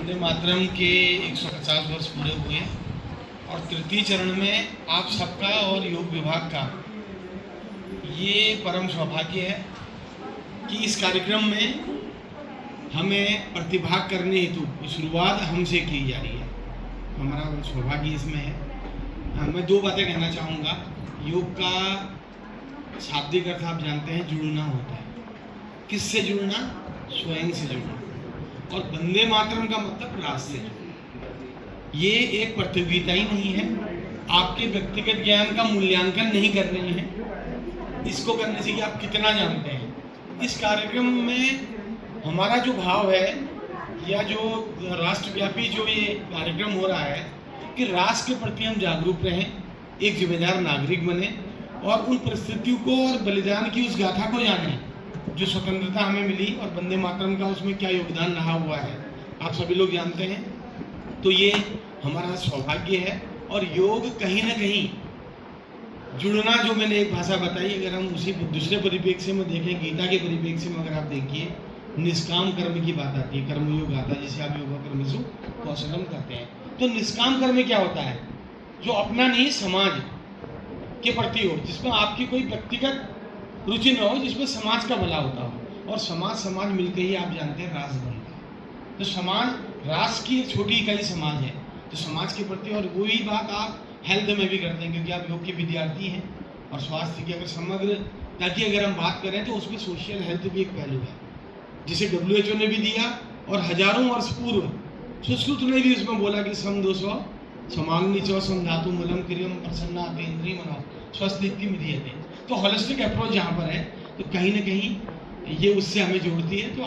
वंदे मातरम के 150 वर्ष पूरे हुए और तृतीय चरण में आप सबका और योग विभाग का ये परम सौभाग्य है कि इस कार्यक्रम में हमें प्रतिभाग करने हेतु शुरुआत हमसे की जा रही है। हमारा सौभाग्य इसमें है। मैं दो बातें कहना चाहूँगा। योग का शाब्दिक अर्थ आप जानते हैं, जुड़ना होता है। किससे जुड़ना? स्वयं से जुड़ना। और वंदे मातरम का मतलब राष्ट्र से जुड़ना। ये एक प्रतियोगिता ही नहीं है, आपके व्यक्तिगत ज्ञान का मूल्यांकन नहीं कर रही है। इसको करने से कि आप कितना जानते हैं। इस कार्यक्रम में हमारा जो भाव है या जो राष्ट्रव्यापी जो ये कार्यक्रम हो रहा है कि राष्ट्र के प्रति हम जागरूक रहें, एक जिम्मेदार नागरिक बने और उन परिस्थितियों को और बलिदान की उस गाथा को जानें जो स्वतंत्रता हमें मिली और वंदे मातरम का उसमें क्या योगदान रहा हुआ है, आप सभी लोग जानते हैं। तो ये हमारा सौभाग्य है। और योग कहीं ना कहीं जुड़ना, जो मैंने एक भाषा बताई, अगर हम उसी दूसरे परिप्रेक्ष्य में देखें, गीता के परिप्रेक्ष्य में अगर आप देखिए, निष्काम कर्म की बात आती है, कर्मयोग आता है, जिसे आप योगा कर्मसु कौशलम कहते हैं। तो निष्काम कर्म क्या होता है? जो अपना नहीं, समाज के प्रति हो, जिसमें आपकी कोई व्यक्तिगत रुचि न हो, जिसमें समाज का भला होता हो। और समाज मिलकर ही आप जानते हैं राष्ट्र बनता है। तो समाज राष्ट्र की एक छोटी इकाई समाज है। तो समाज के प्रति, और वही बात आप हेल्थ में भी करते हैं क्योंकि आप योग के विद्यार्थी हैं। और स्वास्थ्य की अगर समग्र ताकि अगर हम बात करें तो उसमें सोशल हेल्थ भी एक पहलू है, जिसे WHO ने भी दिया और हजारों वर्ष पूर्व सुश्रुत ने भी उसमें बोला कि सम 200 समाग्नि चौ संधातु मूलम क्रियम प्रसन्ना इंद्रिय मनो स्वस्थिति मिलिए। तो होलिस्टिक अप्रोच यहाँ पर है, तो कहीं ना कहीं ये उससे हमें जोड़ती है। तो